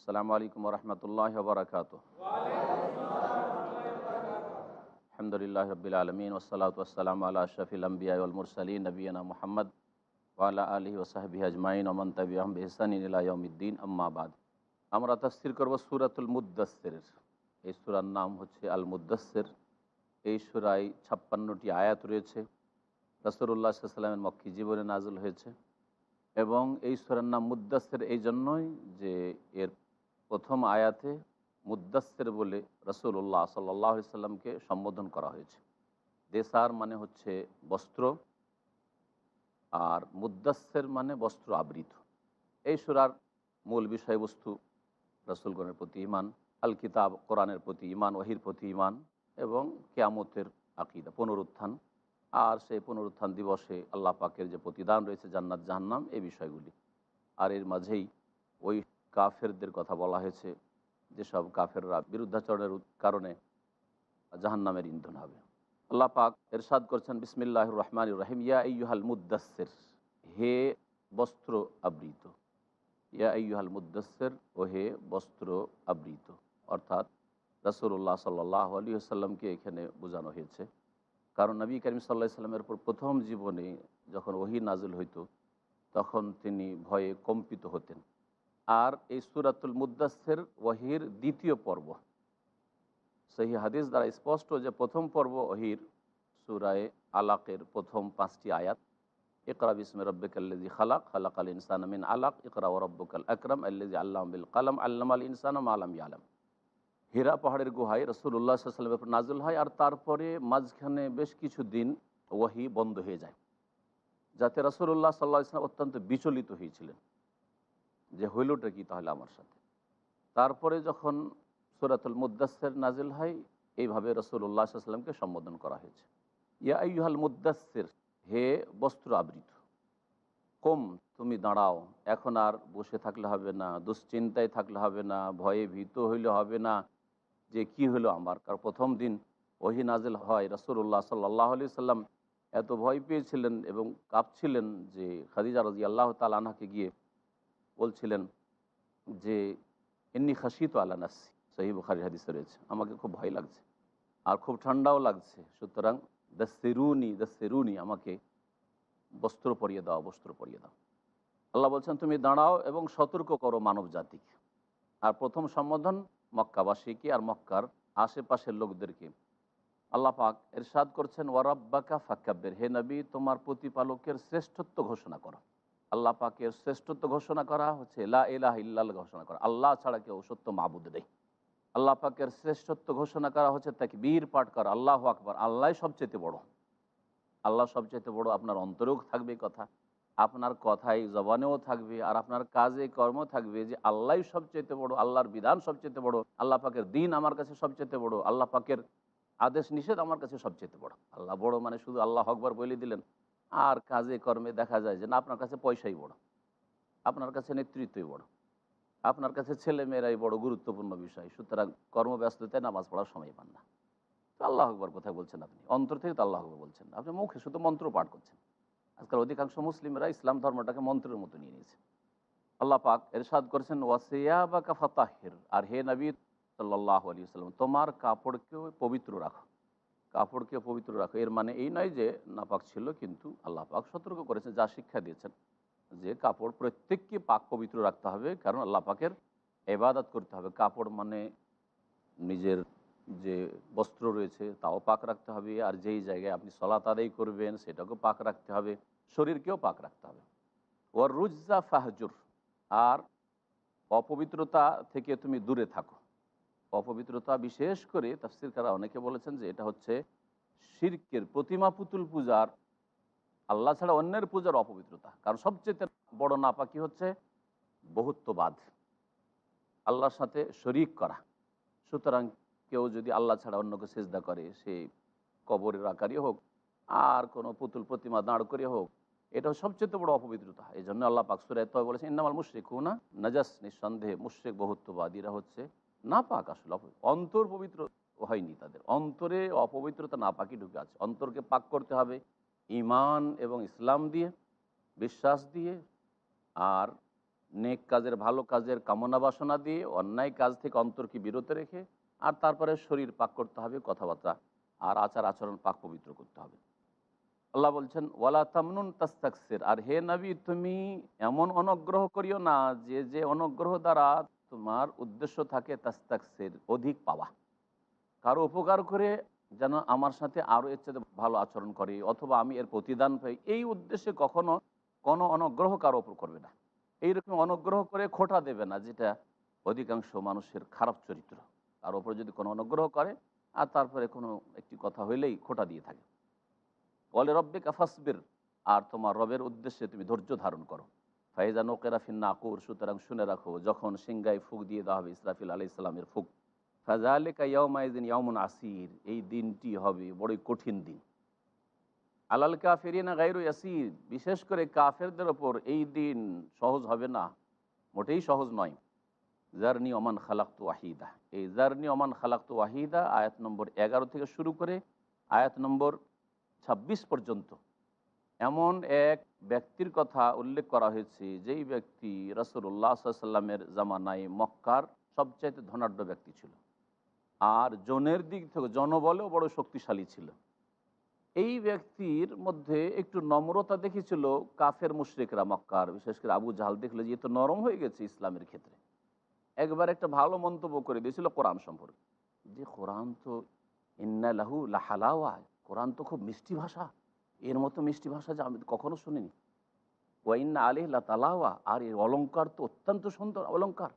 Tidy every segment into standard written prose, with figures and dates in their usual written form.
আসসালামু আলাইকুম রহমতুল্লাহ বারকাত। আলহামদুলিল্লাহ রবিল আলমিন ওসলাত ওসালাম আল্লাহ আশরাফিল আম্বিয়া ওয়াল মুরসালিন নবিয়ানা মুহাম্মদ ওয়ালা আলিহি ওসাহবিহি আজমাইন ওমান তাবিআহুম বিইহসানিন ইলা ইয়াউমিদ্দিন, আম্মা বাদ। আমরা তাফসীর করব সূরাতুল মুদ্দাসসির। এই সূরার নাম হচ্ছে আল মুদ্দাসসির। এই সূরায় 56টি আয়াত রয়েছে। রাসূলুল্লাহ সাল্লাল্লাহু আলাইহি ওয়াসাল্লামের মক্কি জীবনে নাযিল হয়েছে এবং এই সূরার নাম মুদ্দাসসির এই জন্যই যে এর প্রথম আয়াতে মুদ্দাসসির বলে রাসূলুল্লাহ সাল্লাল্লাহু আলাইহি ওয়াসাল্লামকে সম্বোধন করা হয়েছে। দেসার মানে হচ্ছে বস্ত্র, আর মুদ্দাসসির মানে বস্ত্র আবৃত। এই সূরার মূল বিষয়বস্তু রাসূলগণের প্রতি ঈমান, আল কিতাব কোরআনের প্রতি ঈমান, ওহীর প্রতি ঈমান এবং কিয়ামতের আকীদা, পুনরুত্থান। আর সেই পুনরুত্থান দিবসে আল্লাহ পাকের যে প্রতিদান রয়েছে জান্নাত জাহান্নাম, এই বিষয়গুলি। আর এর মাঝেই ওই কাফেরদের কথা বলা হয়েছে যেসব কাফেররা বিরুদ্ধাচরণের কারণে জাহান্নামের ইন্ধন হবে। আল্লাহ পাক ইরশাদ করছেন, বিসমিল্লাহির রহমানির রহিম, ইয়া আইয়ুহাল মুদ্দাসসির, হে বস্ত্র আবৃত। ইয়া আইয়ুহাল মুদ্দাসসির, ও হে বস্ত্র আবৃত, অর্থাৎ রাসূলুল্লাহ সাল্লাল্লাহু আলাইহি ওয়াসাল্লামকে এখানে বোঝানো হয়েছে। কারণ নবী করিম সাল্লাল্লাহু আলাইহি ওয়াসাল্লামের উপর প্রথম জীবনে যখন ওহী নাজিল হইতো তখন তিনি ভয়ে কম্পিত হতেন। আর এই সূরাতুল মুদ্দাসসির ওহীর দ্বিতীয় পর্ব। সহিহ হাদিস দ্বারা স্পষ্ট যে প্রথম পর্ব ওহীর সূরায়ে আলাকের প্রথম 5টি আয়াত, ইকরা বিসমি রাব্বিকাল্লাযী খালাক, খালাকাল ইনসানা মিন আলাক, ইকরা ওয়া রাব্বুকাল আকরাম আল্লাযী আল্লামা বিল কলম, আল্লামাল ইনসানা মা লাম ইয়ালাম। হীরা পাহাড়ের গুহায় রাসূলুল্লাহ সাল্লাল্লাহু আলাইহি ওয়াসাল্লামের উপর নাজিল হয়, আর তারপরে মাঝখানে বেশ কিছুদিন ওহী বন্ধ হয়ে যায়, যাতে রাসূলুল্লাহ সাল্লাল্লাহু আলাইহি ওয়াসাল্লাম অত্যন্ত বিচলিত হয়েছিলেন যে হইলটা কি তাহলে আমার সাথে। তারপরে যখন সূরাতুল মুদ্দাসসির নাজিল হয়, এইভাবে রাসূলুল্লাহ সাল্লাল্লাহু আলাইহি ওয়াসাল্লামকে সম্বোধন করা হয়েছে, ইয়া আইয়ুহাল মুদ্দাসসির, হে বস্ত্র আবৃত। কম, তুমি দাঁড়াও, এখন আর বসে থাকলে হবে না, দুশ্চিন্তায় থাকলে হবে না, ভয়ে ভীত হইলে হবে না যে কি হলো আমার। কারণ প্রথম দিন ওহী নাজিল হয়, রাসূলুল্লাহ সাল্লাল্লাহু আলাইহি ওয়াসাল্লাম এত ভয় পেয়েছিলেন এবং কাঁপছিলেন যে খাদিজা রাদিয়াল্লাহু তাআলা আনহাকে গিয়ে বলছিলেন যে ইন্নী খাশিতু আলা নাফসি, সহিহ বুখারীর হাদিসে রয়েছে, আমাকে খুব ভয় লাগছে আর খুব ঠান্ডাও লাগছে, সুতরাং দাসসিরুনি দাসসিরুনি, আমাকে বস্ত্র পরিয়ে দাও, বস্ত্র পরিয়ে দাও। আল্লাহ বলছেন তুমি দাঁড়াও এবং সতর্ক করো মানব জাতিকে। আর প্রথম সম্বোধন মক্কাবাসীকে আর মক্কার আশেপাশের লোকদেরকে। আল্লাহ পাক ইরশাদ করছেন, ওয়ারাব্বাকা ফাকাব্বির, হে নবী তোমার প্রতিপালকের শ্রেষ্ঠত্ব ঘোষণা করো। আল্লাহ পাকের শ্রেষ্ঠত্ব ঘোষণা করা হচ্ছে লা ইলাহা ইল্লাল্লাহ ঘোষণা করা, আল্লাহ ছাড়া কেউ সত্য মাবুদ নেই। আল্লাহ পাকের শ্রেষ্ঠত্ব ঘোষণা করা হচ্ছে তাকবীর পাঠ করা, আল্লাহু আকবার, আল্লাহ সবচেয়ে বড়। আল্লাহ সবচেয়ে বড়, আপনার অন্তরেও থাকবে কথা, আপনার কথাই জবানেও থাকবে, আর আপনার কাজে কর্ম থাকবে যে আল্লাহই সবচেয়ে বড়, আল্লাহর বিধান সবচেয়ে বড়, আল্লাহ পাকের দিন আমার কাছে সবচেয়ে বড়, আল্লাহ পাকের আদেশ নিষেধ আমার কাছে সবচেয়ে বড়। আল্লাহ বড় মানে শুধু আল্লাহ আকবার বলে দিলেন, আর কাজে কর্মে দেখা যায় যে না, আপনার কাছে পয়সাই বড়, আপনার কাছে নেতৃত্বই বড়, আপনার কাছে ছেলে মেয়েরাই বড় গুরুত্বপূর্ণ বিষয়, সুতরাং কর্মব্যস্ততায় নামাজ পড়ার সময় পান না। তো আল্লাহ আকবার কোথায় বলছেন আপনি? অন্তর থেকে তো আল্লাহ আকবার বলছেন না, আপনি মুখে শুধু মন্ত্র পাঠ করছেন। আজকাল অধিকাংশ মুসলিমরা ইসলাম ধর্মটাকে মন্ত্রের মতো নিয়ে নিয়েছে। আল্লাহ পাক ইরশাদ করেছেন, ওয়াসিয়াবাকা ফাতাহির, আর হে নবী সাল্লাল্লাহু আলাইহি ওয়াসাল্লাম তোমার কাপড়কেও পবিত্র রাখো, কাপড়কে পবিত্র রাখো। এর মানে এই নয় যে নাপাক ছিল, কিন্তু আল্লাহ পাক সতর্ক করেছেন, যা শিক্ষা দিয়েছেন যে কাপড় প্রত্যেককে পাক পবিত্র রাখতে হবে, কারণ আল্লাহ পাকের ইবাদত করতে হবে। কাপড় মানে নিজের যে বস্ত্র রয়েছে তাও পাক রাখতে হবে, আর যেই জায়গায় আপনি সলাত আদায় করবেন সেটাকেও পাক রাখতে হবে, শরীরকেও পাক রাখতে হবে। ওয়ার রুজ্জা ফাহজুর, আর অপবিত্রতা থেকে তুমি দূরে থাকো। অপবিত্রতা বিশেষ করে তাফসীরকাররা অনেকে বলেছেন যে এটা হচ্ছে শিরকের, প্রতিমা পুতুল পূজার, আল্লাহ ছাড়া অন্যের পূজার অপবিত্রতা। কারণ সবচেয়ে বড় নাপাকি হচ্ছে বহুত্ববাদ, আল্লাহর সাথে শরিক করা। সুতরাং কেউ যদি আল্লাহ ছাড়া অন্যকে সিজদা করে, সে কবরের আকারই হোক আর কোনো পুতুল প্রতিমা দাঁড় করে হোক, এটা সবচেয়ে বড় অপবিত্রতা। এই জন্য আল্লাহ পাক সূরা তওবা বলেছেন, ইন্নামাল মুশরিকুনা নাজাস, নিঃসন্দেহে মুশরিক বহুত্ববাদীরা হচ্ছে নাপাক। আসলে অন্তর পবিত্র হয়নি, তাদের অন্তরে অপবিত্রতা নাপাকি ঢুকে আছে। অন্তরকে পাক করতে হবে ঈমান এবং ইসলাম দিয়ে, বিশ্বাস দিয়ে, আর নেক কাজের, ভালো কাজের কামনা বাসনা দিয়ে অন্যায় কাজ থেকে অন্তরকে বিরত রেখে, আর তারপরে শরীর পাক করতে হবে, কথাবার্তা আর আচার আচরণ পাক পবিত্র করতে হবে। আল্লাহ বলছেন ওয়ালা তামনুন তাস্তাকসির, আর হে নবী তুমি এমন অনগ্রহ করিও না যে অনগ্রহ দ্বারা তোমার উদ্দেশ্য থাকে তাস্তাকসির, অধিক পাওয়া, কারো উপকার করে যেন আমার সাথে আরও এর চেয়ে ভালো আচরণ করে অথবা আমি এর প্রতিদান পাই, এই উদ্দেশ্যে কখনো কোনো অনুগ্রহ কারো ওপর করবে না। এইরকম অনুগ্রহ করে খোঁটা দেবে না, যেটা অধিকাংশ মানুষের খারাপ চরিত্র। তার ওপর যদি কোনো অনুগ্রহ করে আর তারপরে কোনো একটি কথা হইলেই খোঁটা দিয়ে থাকে। বলে রব্বিকা ফাসবির, আর তোমার রবের উদ্দেশ্যে তুমি ধৈর্য ধারণ করো। ফাইজা নোকেরা ফিন নাকুর, সুতরাং শুনে রাখো যখন সিংগায় ফুক দিয়ে দেওয়া হবে, ইসরাফিল আলাইহিস সালামের ফুক, ফাযালিকা ইয়াউমাইযিন ইয়াউমুন আসির, এই দিনটি হবে বড়ই কঠিন দিন। আলাল কাফিরিনা গায়রু ইয়াসির, বিশেষ করে কাফেরদের ওপর এই দিন সহজ হবে না, মোটেই সহজ নয়। জারনি ওমান খালাকতু ওয়াহিদা, এই জারনি ওমান খালাকতু ওয়াহিদা আয়াত নম্বর 11 থেকে শুরু করে আয়াত নম্বর 26 পর্যন্ত এমন এক ব্যক্তির কথা উল্লেখ করা হয়েছে, যেই ব্যক্তি রাসূলুল্লাহ সাল্লাল্লাহু আলাইহি ওয়াসাল্লামের জামানায় মক্কার সবচাইতে ধনাঢ্য ব্যক্তি ছিল, আর জনের দিক থেকে জনবলেও বড় শক্তিশালী ছিল। এই ব্যক্তির মধ্যে একটু নম্রতা দেখেছিল কাফের মুশরিকরা মক্কার, বিশেষ করে আবু জাহাল দেখলে যে তো নরম হয়ে গেছে ইসলামের ক্ষেত্রে, একবার একটা ভালো মন্তব্য করে দিয়েছিল কোরআন সম্পর্কে, যে কোরআন তো ইন্না লাহু লাহালাওয়া, কোরআন তো খুব মিষ্টি ভাষা, এর মতো মিষ্টি ভাষা যে আমি কখনো শুনিনি। ওয়াইন্না আলাইহি লাতালাওয়া, আর এর অলঙ্কার তো অত্যন্ত সুন্দর অলঙ্কার।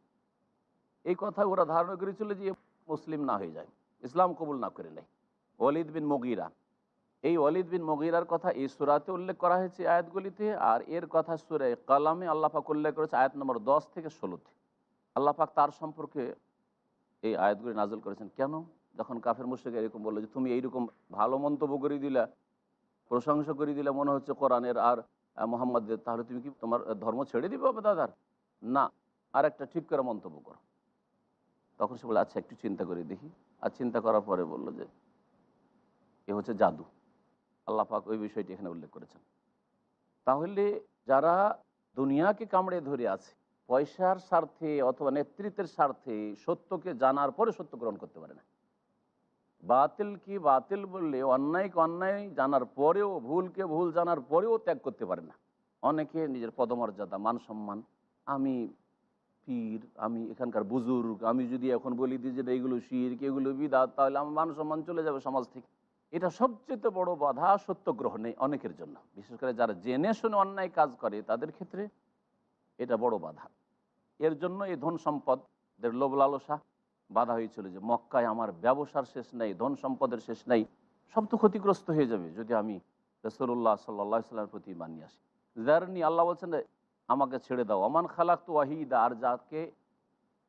এই কথা ওরা ধারণা করেছিল যে মুসলিম না হয়ে যায়, ইসলাম কবুল না করে নেয়। ওয়ালিদ বিন মুগীরা, এই ওয়ালিদ বিন মুগীরার কথা এই সূরাতে উল্লেখ করা হয়েছে আয়াতগুলিতে, আর এর কথা সূরা কালামে আল্লাহ পাক উল্লেখ করেছে আয়াত নম্বর 10 থেকে 16-তে। আল্লাহ পাক তার সম্পর্কে এই আয়াতগুলি নাযিল করেছেন। কেন? যখন কাফের মুশরিক এরকম বললো যে তুমি এইরকম ভালো মন্তব্য করে দিলা, প্রশংসা করে দিলা মনে হচ্ছে কোরআনের আর মুহাম্মাদের, তাহলে তুমি কি তোমার ধর্ম ছেড়ে দিবে বাবা দাদার? না, আর একটা ঠিক করে মন্তব্য করো। তখন সে বলে আচ্ছা একটু চিন্তা করে দেখি। আর চিন্তা করার পরে বললো যে এ হচ্ছে জাদু। আল্লাহ পাক ওই বিষয়টি এখানে উল্লেখ করেছেন। তাহলে যারা দুনিয়াকে কামড়ে ধরে আছে, পয়সার স্বার্থে অথবা নেতৃত্বের স্বার্থে সত্যকে জানার পরে সত্য গ্রহণ করতে পারে না, বাতিল কি বাতিল বললে অন্যায়কে অন্যায় জানার পরেও, ভুলকে ভুল জানার পরেও ত্যাগ করতে পারে না। অনেকে নিজের পদমর্যাদা, মান সম্মান, আমি পীর, আমি এখানকার বুজুর্গ, আমি যদি এখন বলি দিই যে এইগুলো শিরক, এগুলো বিদআত, তাহলে আমার মান সম্মান চলে যাবে সমাজ থেকে। এটা সবচেয়ে বড় বাধা সত্য গ্রহণে অনেকের জন্য, বিশেষ করে যারা জেনে শুনে অন্যায় কাজ করে তাদের ক্ষেত্রে এটা বড় বাধা। এর জন্য এই ধন সম্পদের লোভ লালসা বাধা হয়েছিল, যে মক্কায় আমার ব্যবসার শেষ নেই, ধন সম্পদের শেষ নেই, সব তো ক্ষতিগ্রস্ত হয়ে যাবে যদি আমি রাসূলুল্লাহ সাল্লাল্লাহু আলাইহি ওয়াসাল্লামের প্রতি ঈমান নিয়ে আসি। যারনি, আল্লাহ বলছেন আমাকে ছেড়ে দাও, আমান খালাকতু ওয়াহিদা, আর যাকে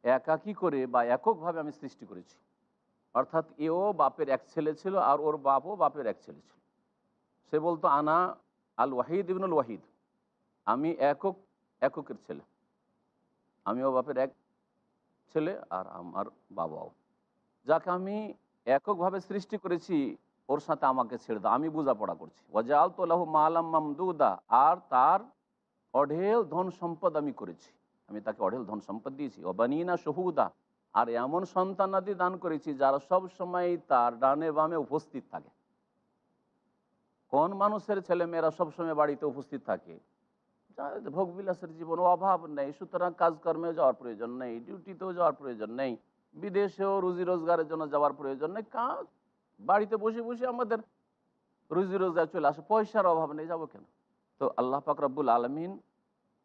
একাকী করে বা এককভাবে আমি সৃষ্টি করেছি। অর্থাৎ এও বাপের এক ছেলে ছিল আর ওর বাপও বাপের এক ছেলে ছিল। সে বলতো আনা আল ওয়াহিদ ইবনুল ওয়াহিদ, আমি এককের ছেলে, আমিও বাপের এক ছেলে আর আমার বাবাও। যাকে আমি এককভাবে সৃষ্টি করেছি ওর সাথে আমাকে ছেড়ে দাও, আমি বোঝাপড়া করছি। ওয়াজআলতু লাহু মালাম মামদুদা, আর তার অঢেল ধন সম্পদ আমি করেছি, আমি তাকে অঢেল ধন সম্পদ দিয়েছি। ওয়াবানিনা শুহুদা, আর এমন সন্তানাদি দান করেছি যারা সব সময় তার ডানে বামে উপস্থিত থাকে। কোন মানুষের ছেলে মেয়েরা সবসময় বাড়িতে উপস্থিত থাকে? যাদের ভোগবিলাসের জীবন, অভাব নেই, সুতরাং কাজকর্মে যাওয়ার প্রয়োজন নেই, ডিউটিতেও যাওয়ার প্রয়োজন নেই, বিদেশেও রুজি রোজগারের জন্য যাওয়ার প্রয়োজন নেই, কাজ বাড়িতে বসে বসে আমাদের রুজি রোজগার চলে আসে, পয়সার অভাব নেই, যাবো কেন? তো আল্লাহ পাক রব্বুল আলামিন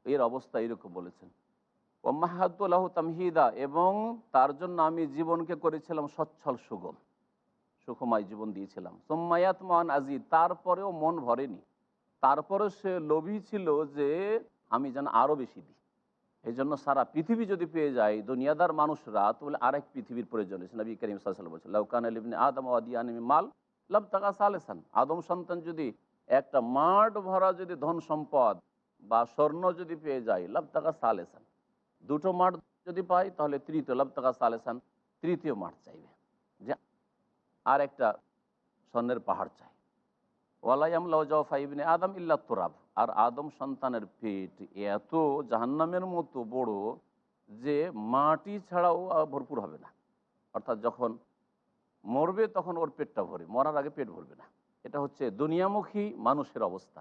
এর অবস্থা এরকম বলেছেন। ওয়াম্মাহাদতু লাহু তামহিদা, এবং তার জন্য আমি জীবনকে করেছিলাম সচ্ছল সুগম, সুখময় জীবন দিয়েছিলাম। সুম্মায়াত মান আজিদ, তারপরেও মন ভরেনি, তারপরে সে লোভী ছিল যে আমি যেন আরও বেশি দিই। এই জন্য সারা পৃথিবী যদি পেয়ে যায় দুনিয়াদার মানুষরা, তাহলে আরেক পৃথিবীর প্রয়োজন আছে। নবী করিম সাল্লাল্লাহু আলাইহি ওয়াসাল্লাম বলেছেন লাউ কানা লিবনি আদম ওয়াদিয়ান মিন মাল লাবতাগা সালিসান, আদম সন্তান যদি একটা মাঠ ভরা যদি ধন সম্পদ বা স্বর্ণ যদি পেয়ে যায়, লাবতাগা সালিসান, দুটো মাঠ যদি পায় তাহলে তৃতীয়, লাবতাগা সালিসান, তৃতীয় মাঠ চাইবে, যে আর একটা স্বর্ণের পাহাড় চাই। ওয়ালা ইয়ামলাউ জাওফা ইবনে আদম ইল্লা তুরাব, আর আদম সন্তানের পেট এত জাহান্নামের মতো বড় যে মাটি ছাড়াও ভরপুর হবে না। অর্থাৎ যখন মরবে তখন ওর পেটটা ভরে, মরার আগে পেট ভরবে না। এটা হচ্ছে দুনিয়ামুখী মানুষের অবস্থা।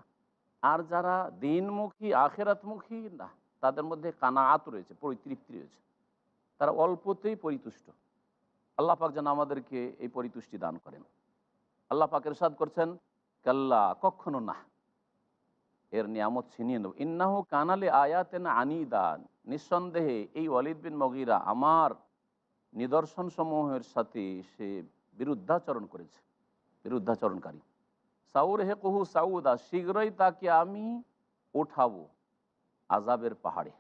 আর যারা দিনমুখী আখেরাতমুখী না, তাদের মধ্যে কানাআত রয়েছে, পরিতৃপ্তি রয়েছে, তারা অল্পতেই পরিতুষ্ট। আল্লাহ পাক যেন আমাদেরকে এই পরিতুষ্টি দান করেন। আল্লাহ পাক ইরশাদ করছেন, কাল্লা, কখনো না, এর নিয়ামত ছিনিয়ে নেব। ইন্নাহু কানালে আয়াতেন আনিদান, নিঃসন্দেহে এই ওয়ালিদ বিন মগীরা আমার নিদর্শন সমূহের সাথে সে বিরুদ্ধাচরণ করেছে, বিরুদ্ধাচরণকারী। সাউর হে কহু সাউদা, শীঘ্রই তাকে আমি উঠাবো আজাবের পাহাড়ে,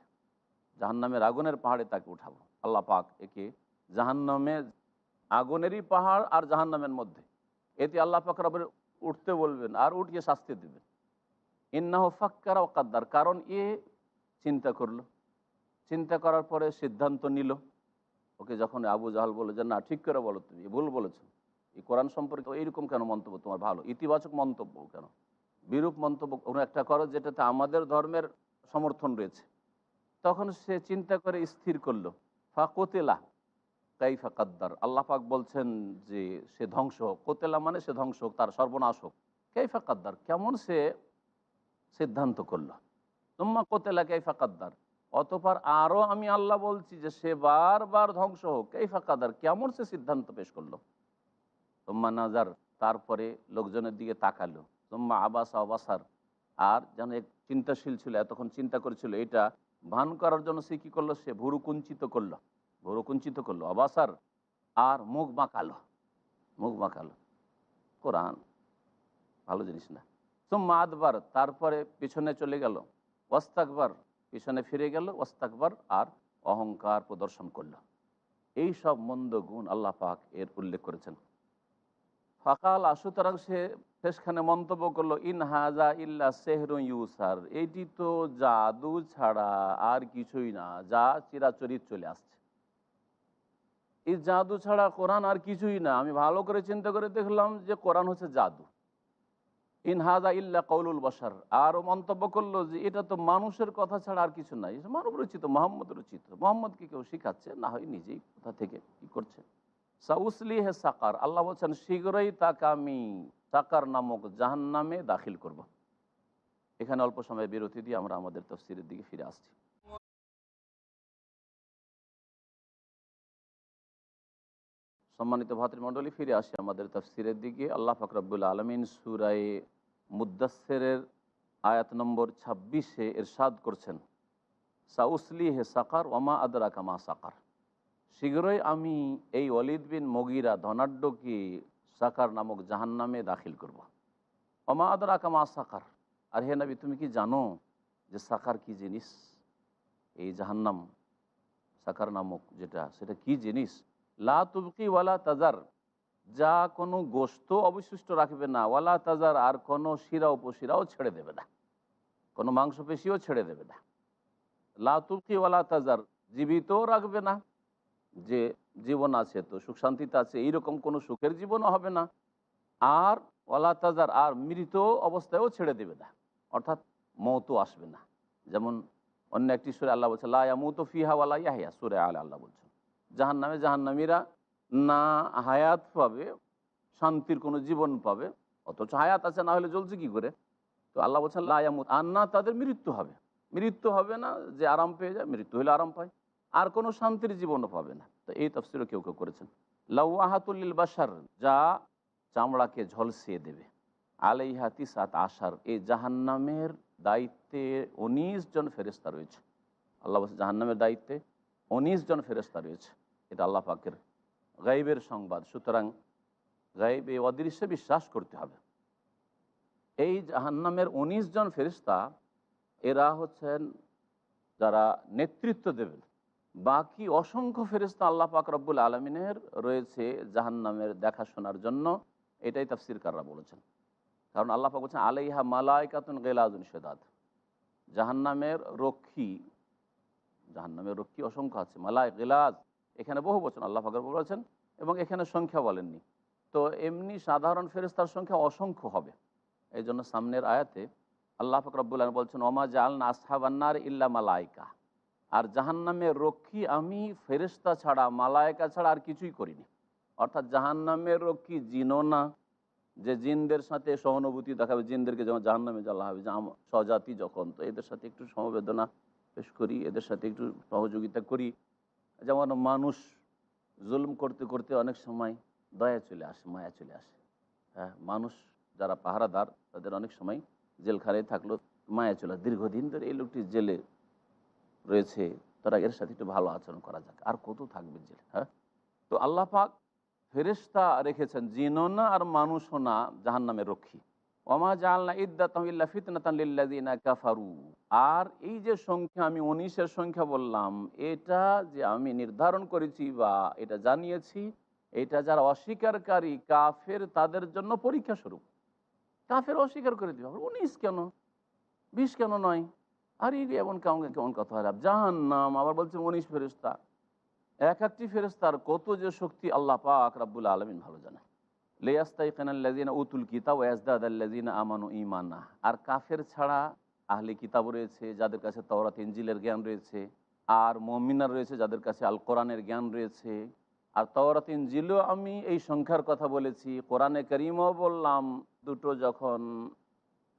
জাহান্নামের আগুনের পাহাড়ে তাকে উঠাবো। আল্লাহ পাক একে জাহান্নামে আগুনেরই পাহাড় আর জাহান্নামের মধ্যে, এতে আল্লাহ পাক রবের উঠতে বলবেন আর উঠিয়ে শাস্তি দেবেন। ইন্নাহ ফাক্কারা ও কাদ্দার, কারণ এ চিন্তা করলো, চিন্তা করার পরে সিদ্ধান্ত নিল। ওকে যখন আবু জাহাল বলে যে না, ঠিক করে বলো, তুমি ভুল বলেছো, এই কোরআন সম্পর্কে এইরকম কেন মন্তব্য তোমার, ভালো ইতিবাচক মন্তব্য কেন, বিরূপ মন্তব্য কোনো একটা করো যেটাতে আমাদের ধর্মের সমর্থন রয়েছে। তখন সে চিন্তা করে স্থির করলো, ফাকোতেলা কাইফা কাদ্দার, আল্লাহ পাক বলছেন যে সে ধ্বংস হোক, কোতেলা মানে সে ধ্বংস হোক, তার সর্বনাশ হোক। কাইফা কাদ্দার, কেমন সে সিদ্ধান্ত করলো। তুম্মা কোতেলা কাইফা কাদ্দার, অতঃপর আরও আমি আল্লাহ বলছি যে সে বারবার ধ্বংস হোক। কাইফা কাদ্দার, কেমন সে সিদ্ধান্ত পেশ করলো। তুম্মা নাজার, তারপরে লোকজনের দিকে তাকালো। তুম্মা আবাসা অবাসার, আর যেন এক চিন্তাশীল ছিল, এতক্ষণ চিন্তা করেছিল, এটা ভান করার জন্য সে কী করলো, সে ভুরু কুঞ্চিত করলো, ভুরু কুঞ্চিত করলো, অবাসার, আর মুখ বাঁকালো, মুখ বাঁকালো। কোরআন ভালো জিনিস না। তুম্মা আদবার, তারপরে পিছনে চলে গেল। ওয়াস্তাকবার, পিছনে ফিরে গেল। ওয়াস্তাকবার, আর অহংকার প্রদর্শন করলো। এই সব মন্দ গুণ আল্লাহ পাক এর উল্লেখ করেছেন। ফাকাল, সুতরাং সে শেষখানে মন্তব্য করলো, ইন হাজা ইল্লা সেহরুন ইউসার, এইটি তো জাদু ছাড়া আর কিছুই না, যা চিরাচরিত চলে আসছে। এই জাদু ছাড়া কোরআন আর কিছুই না। আমি ভালো করে চিন্তা করে দেখলাম যে কোরআন হচ্ছে জাদু। ইন হাজা ইল্লা কৌলুল বাশার, আরও মন্তব্য করলো যে এটা তো মানুষের কথা ছাড়া আর কিছু নাই, মানব রচিত, মোহাম্মদ রচিত। মোহাম্মদকে কেউ শিখাচ্ছে, না হয় নিজেই কোথা থেকে কি করছে। সাউসলি হে সাকার, আল্লাহ বলছেন শীঘ্রই তাকে আমি সাকার নামক জাহান্নামে দাখিল করব। এখানে অল্প সময় বিরতি দিয়ে আমরা আমাদের তাফসীরের দিকে ফিরে আসছি। সম্মানিত ভাতৃমণ্ডলী, ফিরে আসি আমাদের তাফসীরের দিকে। আল্লাহ পাক রব্বুল আলামিন সূরা মুদ্দাসসিরের আয়াত নম্বর 26-এ ইরশাদ করছেন, সাউসলি হে সাকার ওমা আদরাকা মা সাকার, শীঘ্রই আমি এই ওয়ালিদ বিন মগীরা ধনাঢ্যকে সাকার নামক জাহান্নামে দাখিল করব। ওমা আদরাকা মা সাকার, আর হে নবী তুমি কি জানো যে সাকার কি জিনিস? এই জাহান্নাম সাকার নামক যেটা, সেটা কি জিনিস? লা তুবকি ওয়ালা তাজার, যা কোনো গোশত অবশিষ্ট রাখবে না, ওয়ালা তাজার, আর কোনো শিরা উপশিরাও ছেড়ে দেবে না, কোনো মাংসপেশিও ছেড়ে দেবে না। লা তুবকি ওয়ালা তাজার, জীবিতও রাখবে না, যে জীবন আছে তো সুখ শান্তিতে আছে, এইরকম কোনো সুখের জীবনও হবে না। আর ওয়ালা তাজার, আর মৃত অবস্থায়ও ছেড়ে দেবে না, অর্থাৎ মওতও আসবে না। যেমন অন্য একটি সূরা আল্লাহ বলছে, লা ইয়ামুতু ফিহা ওয়ালা ইয়াহইয়া, সূরা আলে আল্লাহ বলছেন জাহান্নামে জাহান্নামীরা না হায়াত পাবে, শান্তির কোনো জীবন পাবে, অথচ হায়াত আছে, না হলে জ্বলছে কী করে। তো আল্লাহ বলছেন লা ইয়ামুত, আর না তাদের মৃত্যু হবে, মৃত্যু হবে না, যে আরাম পেয়ে যায়, মৃত্যু হলে আরাম পায়, আর কোনো শান্তির জীবনও পাবে না। তো এই তাফসীরও কেউ কেউ করেছেন। লাওয়াহাতুল বাশার, যা চামড়াকে ঝলসিয়ে দেবে। আলাইহা তিসাত আশার, এই জাহান্নামের দায়িত্বে 19 জন ফেরেশতা রয়েছে। আল্লাহ বলছে জাহান্নামের দায়িত্বে 19 জন ফেরেশতা রয়েছে। এটা আল্লাহ পাকের গাইবের সংবাদ। সুতরাং গাইব, এই অদৃশ্যে বিশ্বাস করতে হবে। এই জাহান্নামের 19 জন ফেরেশতা, এরা হচ্ছেন যারা নেতৃত্ব দেবেন। বাকি অসংখ্য ফেরেশতা আল্লাহ পাক রব্বুল আলমিনের রয়েছে জাহান্নামের দেখাশোনার জন্য। এটাই তাফসীরকাররা বলেছেন। কারণ আল্লাহ পাক বলছেন আলাইহা মালাইকাতুন গিলাযুন শিদাদ, জাহান্নামের রক্ষী, জাহান্নামের রক্ষী অসংখ্য আছে। মালাই গিলাজ, এখানে বহু বচন আল্লাহ পাক বলেছেন, এবং এখানে সংখ্যা বলেননি। তো এমনি সাধারণ ফেরেশতার সংখ্যা অসংখ্য হবে। এই জন্য সামনের আয়াতে আল্লাহ পাক রব্বুল আলামিন বলছেন, ওমা জাআলনা আসহাবান্নার ইল্লা মালাইকা, আর জাহান্নামের রক্ষী আমি ফেরেশতা ছাড়া, মালায়েকা ছাড়া আর কিছুই করিনি। অর্থাৎ জাহান্নামের রক্ষী জিনও না, যে জিনদের সাথে সহানুভূতি দেখাবে, জিনদেরকে যেমন জাহান্নামে জ্বালা হবে, স্বজাতি যখন, তো এদের সাথে একটু সমবেদনা পেশ করি, এদের সাথে একটু সহযোগিতা করি। যেমন মানুষ জুলুম করতে করতে অনেক সময় দয়া চলে আসে, মায়া চলে আসে। হ্যাঁ, মানুষ যারা পাহারাদার তাদের অনেক সময় জেলখানায় থাকলো মায়া চলে আসে। দীর্ঘদিন ধরে এই লোকটি জেলে রয়েছে, তারা এর সাথে একটু ভালো আচরণ করা যাক, আর কত থাকবে জেলে। হ্যাঁ, তো আল্লাহ পাক ফেরেশতা রেখেছেন, জিনও না আর মানুষও না জাহান্নামের রক্ষী। ওমা জাআলনা ইদ্দাতাহুম ইল্লা ফিতনাতান লিল্লাযিনা কাফারু। আর এই যে সংখ্যা আমি ১৯-এর সংখ্যা বললাম, এটা যে আমি নির্ধারণ করেছি বা এটা জানিয়েছি, এটা যারা অস্বীকারী কাফের তাদের জন্য পরীক্ষা স্বরূপ। কাফের অস্বীকার করে দিবে, ১৯ কেন, ২০ কেন নয়, আর এই এমন কেমন কেমন কথা হলো, জাহান্নাম আবার বলছে ১৯ ফেরেশতা। এক একটি ফেরেশতার কত যে শক্তি আল্লাহ পাক রব্বুল আলামিন ভালো জানে। লিয়াস্তাইকিনাল্লাযিনা উতুল কিতাব ওয়া ইয়াজদাদাল্লাযিনা আমানু ঈমানা। আর কাফের ছাড়া আহলে কিতাব রয়েছে, যাদের কাছে তাওরাত ইনজিলের জ্ঞান রয়েছে, আর মুমিনরা রয়েছে যাদের কাছে আল কোরআনের জ্ঞান রয়েছে। আর তাওরাত ইনজিলও আমি এই সংখ্যার কথা বলেছি, কোরআনে কারীমও বললাম, দুটো যখন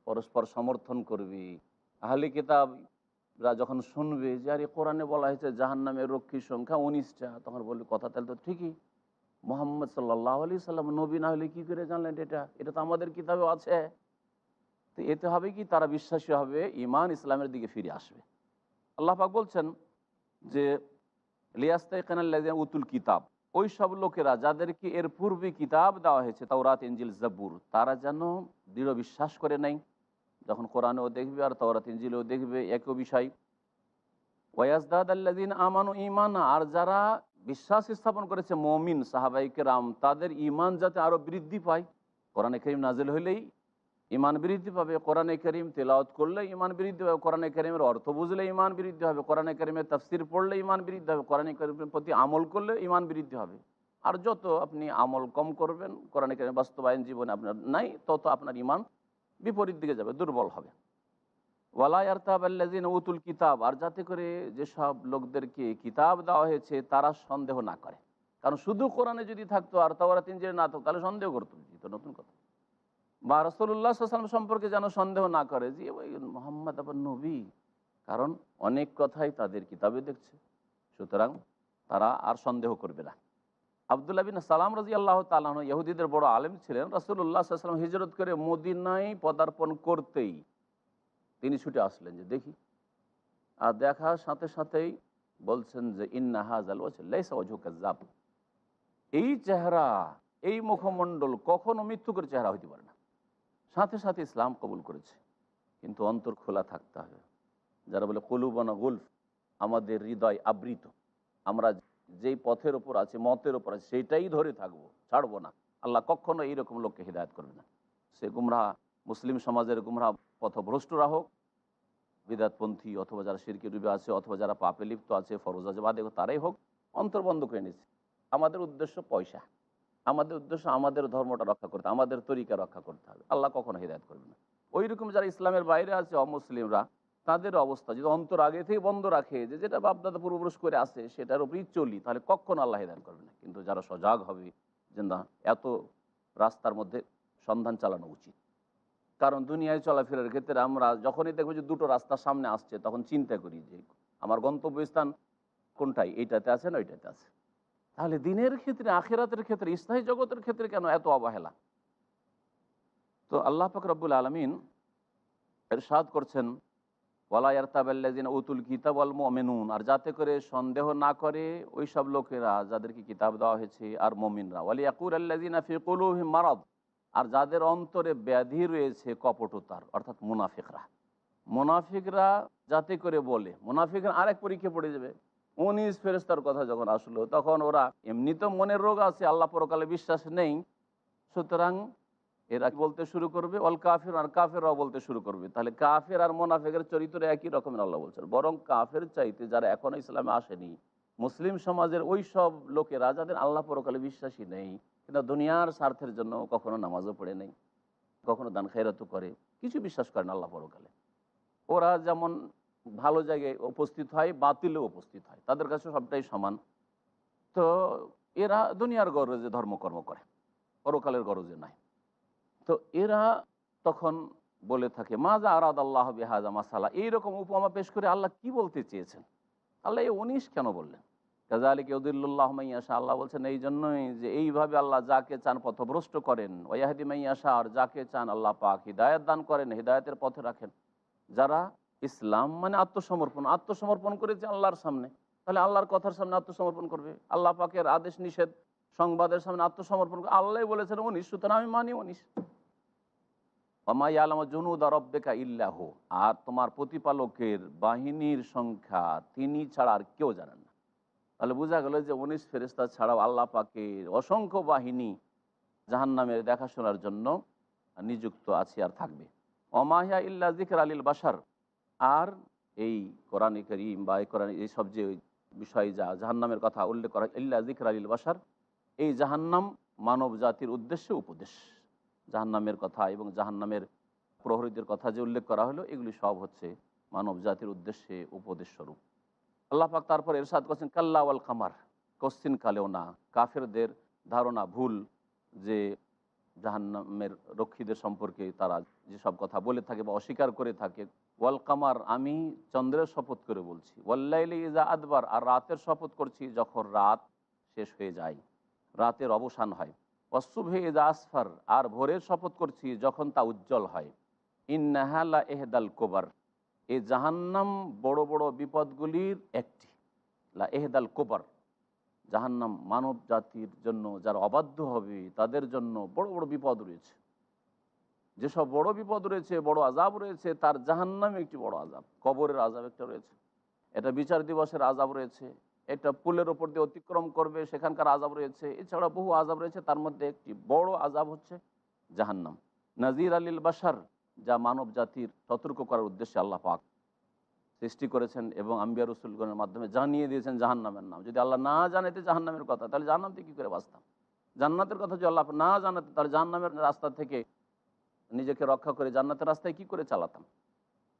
পরস্পর সমর্থন করবে, আহলে কিতাবরা যখন শুনবে যে আর এই কোরআনে বলা হয়েছে জাহান্নামের রক্ষীর সংখ্যা ১৯টা, তখন বলবে কথা তাহলে তো ঠিকই, মোহাম্মদ সাল্লাল্লাহু আলাইহি সাল্লাম নবী না হলে কী করে জানলেন এটা তো আমাদের কিতাবেও আছে। তো এতে হবে কি, তারা বিশ্বাসী হবে, ঈমান ইসলামের দিকে ফিরে আসবে। আল্লাহ পাক বলছেন যে লিয়াস্তাইকিনাল্লাযিনা উতুল কিতাব, ওই সব লোকেরা যাদেরকে এর পূর্বে কিতাব দেওয়া হয়েছে, তাওরাত ইনজিল জাবুর, তারা যেন দৃঢ় বিশ্বাস করে নেয়। যখন কোরআনেও দেখবে আর তাওরাত ইনজিলেও দেখবে একই বিষয়। ওয়াজদাদাল্লাযিনা আমানু ঈমানা, আর যারা বিশ্বাস স্থাপন করেছে মুমিন সাহাবায়ে কেরাম, তাদের ঈমান যাতে আরও বৃদ্ধি পায়। কোরআনে কারীম নাজিল হলেই ঈমান বৃদ্ধি পাবে, কোরআনে কারীম তেলাওয়াত করলে ঈমান বৃদ্ধি পাবে, কোরআনে কারীমের অর্থ বুঝলে ঈমান বৃদ্ধি হবে, কোরআনে কারীমের তাফসীর পড়লে ঈমান বৃদ্ধি হবে, কোরআনে কারীমের প্রতি আমল করলে ঈমান বৃদ্ধি হবে। আর যত আপনি আমল কম করবেন, কোরআনে কারীম বাস্তবায়ন জীবনে আপনার নাই, তত আপনার ঈমান বিপরীত দিকে যাবে, দুর্বল হবে। ওয়ালা ইয়ারতাবাল্লাযিনা উতুল কিতাব, আর যাতে করে যেসব লোকদেরকে কিতাব দেওয়া হয়েছে তারা সন্দেহ না করে। কারণ শুধু কোরআনে যদি থাকতো আর তাওরাত ইনজিলে না থাকতো তাহলে সন্দেহ করতো, তো নতুন কথা। বা রাসূলুল্লাহ সাল্লাল্লাহু আলাইহি ওয়াসাল্লাম সম্পর্কে যেন সন্দেহ না করে যে ওই মুহাম্মদ আবার নবী, কারণ অনেক কথাই তাদের কিতাবে দেখছে, সুতরাং তারা আর সন্দেহ করবে না। আব্দুল্লাহ বিন সালাম রাদিয়াল্লাহু তাআলা আনহু ইহুদিদের বড় আলেম ছিলেন। রাসূলুল্লাহ সাল্লাল্লাহু আলাইহি ওয়াসাল্লাম হিজরত করে মদিনায় পদার্পণ করতেই তিনি ছুটে আসলেন যে দেখি, আর দেখার সাথে সাথেই বলছেন যে ইন্না হাযাল ওয়াজহ লাইসা ওয়াজহু কাযাব, এই চেহারা, এই মুখমণ্ডল কখনো মিথ্যুকের চেহারা হইতে পারে না। সাথে সাথে ইসলাম কবুল করেছে, কিন্তু অন্তর খোলা থাকতে হবে। যারা বলে কুলুবানা গুলফ, আমাদের হৃদয় আবৃত, আমরা যেই পথের ওপর আছে, মতের ওপর আছে, সেইটাই ধরে থাকবো, ছাড়বো না। আল্লাহ কখনো এইরকম লোককে হিদায়াত করবে না। সে গুমরাহ, মুসলিম সমাজের গুমরাহ পথভ্রষ্টরা হোক, বিদাতপন্থী, অথবা যারা শিরকে ডুবে আছে, অথবা যারা পাপে লিপ্ত আছে, ফরজ বাদে তারাই হোক, অন্তর বন্ধ করে নিচ্ছে। আমাদের উদ্দেশ্য পয়সা, আমাদের উদ্দেশ্য আমাদের ধর্মটা রক্ষা করতে, আমাদের তরিকা রক্ষা করতে হবে। আল্লাহ কখনো হিদায়াত করবে না। ওই রকম যারা ইসলামের বাইরে আছে, অমুসলিমরা, তাদের অবস্থা যদি অন্তর আগে থেকে বন্ধ রাখে, যে যেটা বাপদাদা পূর্বপুরুষ করে আসে সেটার উপরেই চলি, তাহলে কখনো আল্লাহ হিদায়াত করবে না। কিন্তু যারা সজাগ হবে যে না, এত রাস্তার মধ্যে সন্ধান চালানো উচিত। কারণ দুনিয়ায় চলাফেরার ক্ষেত্রে আমরা যখনই দেখবো যে দুটো রাস্তার সামনে আসছে, তখন চিন্তা করি যে আমার গন্তব্যস্থান কোনটাই, এইটাতে আছে না ওইটাতে আছে। তাহলে দিনের ক্ষেত্রে, আখিরাতের ক্ষেত্রে, স্থায়ী জগতের ক্ষেত্রে কেন এত অবহেলা? তো আল্লাহ পাক রব্বুল আলামিন ইরশাদ করছেন, ওয়ালা ইয়ারতাবাল্লাযিনা উতুল কিতাব ওয়াল মুমিনুন, আর যাতে করে সন্দেহ না করে ওই সব লোকেরা যাদেরকে কিতাব দেওয়া হয়েছে আর মুমিনরা। ওয়ালিয়াকুলাল্লাযিনা ফি কুলুবিহিম মারাদ, আর যাদের অন্তরে ব্যাধি রয়েছে কপটতার, অর্থাৎ মুনাফিকরা। মুনাফিকরা যাতে করে বলে, মুনাফিকরা আরেক পরীক্ষা পড়ে যাবে। ১৯ ফেরেশতার কথা যখন আসলো, তখন ওরা এমনি তো মনের রোগ আছে, আল্লাহ পরকালে বিশ্বাস নেই, সুতরাং এরা বলতে শুরু করবে অল কাফির, আর কাফেররাও বলতে শুরু করবে। তাহলে কাফের আর মুনাফিকের চরিত্র একই রকমের আল্লাহ বলছেন। বরং কাফের চাইতে যারা এখনো ইসলামে আসেনি, মুসলিম সমাজের ওই সব লোকেরা যাদের আল্লাহ পরকালে বিশ্বাসী নেই, কিন্তু দুনিয়ার স্বার্থের জন্য কখনো নামাজও পড়ে নেই, কখনো দান খায়রাতও করে, কিছু বিশ্বাস করে না আল্লাহ পরকালে। ওরা যেমন ভালো জায়গায় উপস্থিত হয়, বাতিলেও উপস্থিত হয়, তাদের কাছে সবটাই সমান। তো এরা দুনিয়ার গরজে ধর্মকর্ম করে, পরকালের গরজে নাই। তো এরা তখন বলে থাকে মাজা আরাদ আল্লাহ বিহাজা মাসালা, এইরকম উপমা পেশ করে আল্লাহ কি বলতে চেয়েছেন, আল্লাহ এই 19 কেন বললেন? কাযালিকা ইউদিল্লুল্লাহু মান ইয়াশা, আল্লাহ বলছেন এই জন্যই যে এইভাবে আল্লাহ যাকে চান পথভ্রষ্ট করেন, ওয়া ইয়াহদি মান ইয়াশা, আর যাকে চান আল্লাহ পাক হিদায়াত দান করেন, হিদায়াতের পথে রাখেন। যারা ইসলাম মানে আত্মসমর্পণ, আত্মসমর্পণ করেছে আল্লাহর সামনে, তাহলে আল্লাহর কথার সামনে আত্মসমর্পণ করবে, আল্লাহ পাকের আদেশ নিষেধ সংবাদের সামনে আত্মসমর্পণ করবে। আল্লাহ বলেছেন 19, সুতরাং আমি মানি 19। ওমা ইয়ালামু জুনুদা রাব্বিকা ইল্লাহু, আর তোমার প্রতিপালকের বাহিনীর সংখ্যা তিনি ছাড়া আর কেউ জানেন না। তাহলে বোঝা গেল যে 19 ফেরেশতা ছাড়াও আল্লাহ পাকের অসংখ্য বাহিনী জাহান্নামের দেখাশোনার জন্য নিযুক্ত আছে আর থাকবে। ওমা হিয়া ইল্লা যিকরা লিল বাশার, আর এই কোরআনে কারীম বা এই কোরআন এইসব যে বিষয় যা জাহান্নামের কথা উল্লেখ করা, ইল্লা যিকরা লিল বাশার, এই জাহান্নাম মানব জাতির উদ্দেশ্যে উপদেশ। জাহান্নামের কথা এবং জাহান্নামের প্রহরীদের কথা যে উল্লেখ করা হলো, এগুলি সব হচ্ছে মানব জাতির উদ্দেশ্যে উপদেশ স্বরূপ। আল্লাহ পাক তারপর ইরশাদ করছেন কাল্লা ওয়াল কামার, কশ্চিন কালেও না। কাফেরদের ধারণা ভুল যে জাহান্নামের রক্ষীদের সম্পর্কে তারা যেসব কথা বলে থাকে বা অস্বীকার করে থাকে। ওয়াল কামার, আমি চন্দ্রের শপথ করে বলছি। ওয়াল্লাইলি ইজা আদবার, আর রাতের শপথ করছি যখন রাত শেষ হয়ে যায়, রাতের অবসান হয়। ওয়াসসুবহি ইজা আসফার, আর ভোরের শপথ করছি যখন তা উজ্জ্বল হয়। ইন্নাহা লা ইহদাল কুবার, এই জাহান্নাম বড় বড় বিপদগুলির একটি। লা ইহদাল কুবার, জাহান্নাম মানব জাতির জন্য, যারা অবাধ্য হবে তাদের জন্য বড় বড় বিপদ রয়েছে। যেসব বড় বিপদ রয়েছে, বড় আযাব রয়েছে, তার জাহান্নামে একটি বড় আযাব, কবরের আযাব একটা রয়েছে, এটা বিচার দিবসের আযাব রয়েছে, এটা পুলের ওপর দিয়ে অতিক্রম করবে সেখানকার আযাব রয়েছে, এছাড়া বহু আযাব রয়েছে। তার মধ্যে একটি বড় আযাব হচ্ছে জাহান্নাম। নাজির আলিল বাশার, যা মানব জাতির সতর্ক করার উদ্দেশ্যে আল্লাহ পাক সৃষ্টি করেছেন এবং আম্বিয়া রসুলগণের মাধ্যমে জানিয়ে দিয়েছেন জাহান্নামের নাম। যদি আল্লাহ না জানাতে জাহান্নামের কথা, তাহলে জান্নাতে কী করে বাঁচতাম? জান্নাতের কথা যদি আল্লাহ না জানাতে, তাহলে জাহান্নামের রাস্তা থেকে নিজেকে রক্ষা করে জান্নাতের রাস্তায় কি করে চালাতাম?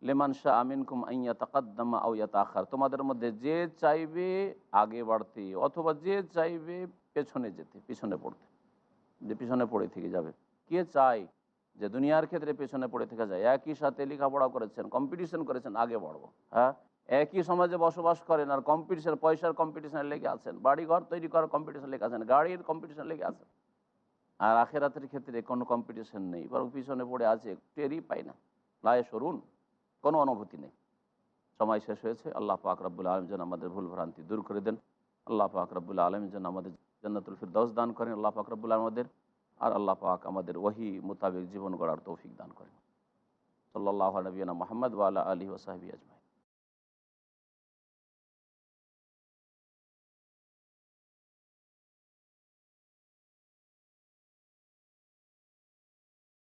লিমান শাআ মিনকুম আন ইয়াতাকাদ্দামা আও ইয়াতাআখার, তোমাদের মধ্যে যে চাইবে আগে বাড়তে অথবা যে চাইবে পেছনে যেতে, পিছনে পড়তে, যে পিছনে পড়ে থেকে যাবে। কে চায় যে দুনিয়ার ক্ষেত্রে পেছনে পড়ে থেকে যায়? একই সাথে লেখাপড়া করেছেন, কম্পিটিশন করেছেন, আগে বাড়বো, হ্যাঁ, একই সমাজে বসবাস করেন আর কম্পিটিশন, পয়সার কম্পিটিশনে লেগে আছেন, বাড়ি ঘর তৈরি করার কম্পিটিশন লেগে আছেন, গাড়ির কম্পিটিশন লেগে আছেন, আর আখেরাতের ক্ষেত্রে কোনো কম্পিটিশন নেই, বরং পিছনে পড়ে আছে, টেরই পাই না, লায়ে সরুন, কোনো অনুভূতি নেই। সময় শেষ হয়েছে। আল্লাহ পাক রব্বুল আলামিন যেন আমাদের ভুল ভ্রান্তি দূর করে দেন। আল্লাহ পাক রব্বুল আলামিন যেন আমাদের জান্নাতুল ফিরদাউস দান করেন। আল্লাহ পাক রব্বুল আলামিন আমাদের, আর আল্লাহ পাক আমাদের ওহী মোতাবেক জীবন গড়ার তৌফিক দান করেন। সাল্লাল্লাহু আলা নবিয়িনা মুহাম্মদ ওয়া আলা আলিহি ওয়া সাহবিহি আজমাইন।